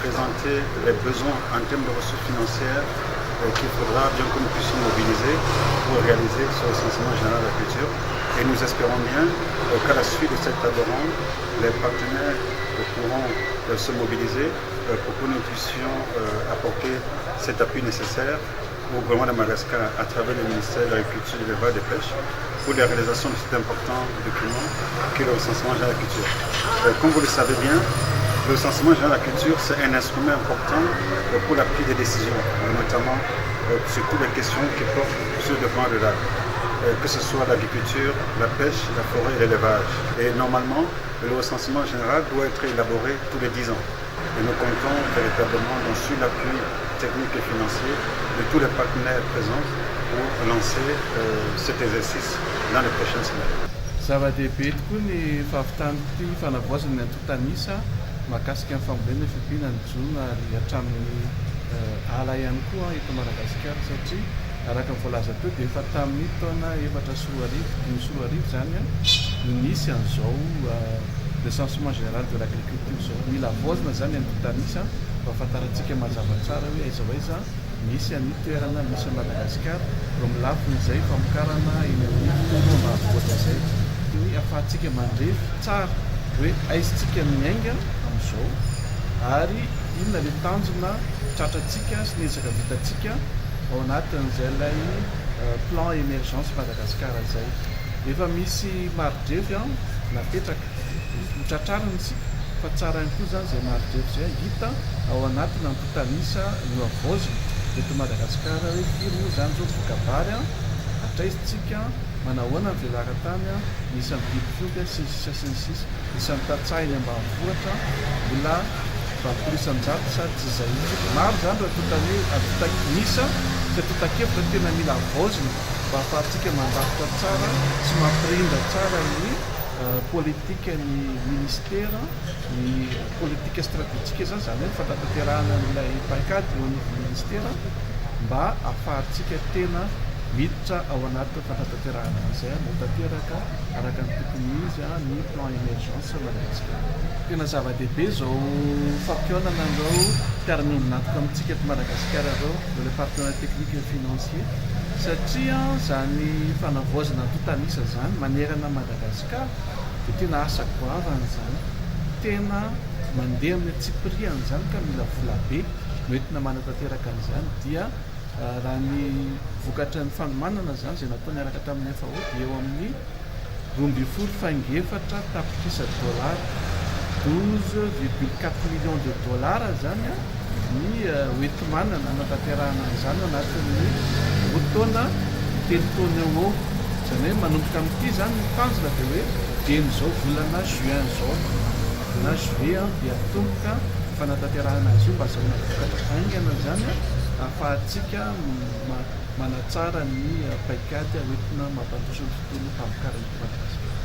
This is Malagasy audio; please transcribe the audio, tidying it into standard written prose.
présenter les besoins en termes de ressources financières qu'il faudra bien que nous puissions mobiliser pour réaliser ce recensement général de la culture. Et nous espérons bien qu'à la suite de cette table ronde, les partenaires pourront se mobiliser pour que nous puissions apporter cet appui nécessaire au gouvernement de Madagascar à travers le ministère de l'Agriculture, de l'Élevage et des Pêches pour la réalisation de cet important document qui est le recensement général de la culture. Comme vous le savez bien, le recensement général de la culture, c'est un instrument important pour la prise des décisions, notamment sur toutes les questions qui portent sur le développement rural, que ce soit l'agriculture, la pêche, la forêt et l'élevage. Et normalement, le recensement général doit être élaboré tous les 10 ans. Et nous comptons véritablement sur l'appui technique et financier de tous les partenaires présents pour lancer cet exercice dans les prochaines semaines. Zava-dehibe tokoa ny fahavitany ity fanavoazana ny antotanisa mahakasika ny fambolena fipiana ny jona ary hatramin'ny ala ihany koa eto Madagasikara satria araka ny voalaza teo dia efa tamin'ny taona 4 zany no nisy an'izao recensement général de l'agriculture zao. Mila vozona zany antotanisa mba ahafantarantsika mazava tsara hoe aiza ho aiza misy an'io toerana misy Madagasikara eo amin'ny lafin'izay famokarana eny amin'ny fotoana mahavoatra izay ny ahafahantsika mandrefy tsara hoe aizitsika miainga amin'izao ary inona le tanjona tratratsika sy nezaka vitatsika ao anatin'izay ilay plan émergence Madagasikara zay. Efa misy maridrefy napetraka hotratrarina isika fa tsara ihany koa zany zay maridrefy zay hita ao anatina antotanisa no avozona eto Madagasikara hoe firy moa zany zao vokabary atraizitsika manahoana ny velarantany misy amin'ny biby fioka sy ny sisa isan'ny tatsainy ambanivohitra mbola valopolo isan-jato sady tsy izay maro zany raha totanisa sy totakevitra tena mila avozona mba ahafahantsika mandrafitra tsara sy mampirindra tsara ny politika ny ministera ny politika stratégique zany zany hoe fantatanterahana n'ilay paikady eo amin'ny ministera mba ahafahantsika tena miditra ao anaty fantatanterahana izay no tanteraka araka ny tokony izy ny plan émergence Madagasikara. Tena zava-dehibe zao fampionana andreo mpiara-miombinantoka amintsika eto Madagasikara reo le partenaire technique et financier satria zany fanavozana antotanisa zany manerana Madagasikara dia tena asa goavana zany tena mandeha amin'ny atsipiriany zany ka mila vola be noentina manatanteraka an'izany dia raha ny vokatra ny fanomanana zany zay nataony araka tamin'ny FAO dia eo amin'ny 12,4 tapitrisa $, 12,4 millions de dollars zany ny hoentimanana anatanterahana an'izany anatin'ny fotoana 3 taona eo zany hoe manomboka amin'ity zany ny tanjona dia hoe dian'izao volana juin zao na juillet dia atomboka fanatanterahana azy io mba azahoana vokatra haingana zany ahafahantsika manatsara ny paikady hoentina mampandroso ny tontolo mpamokarana eto Madagasikara.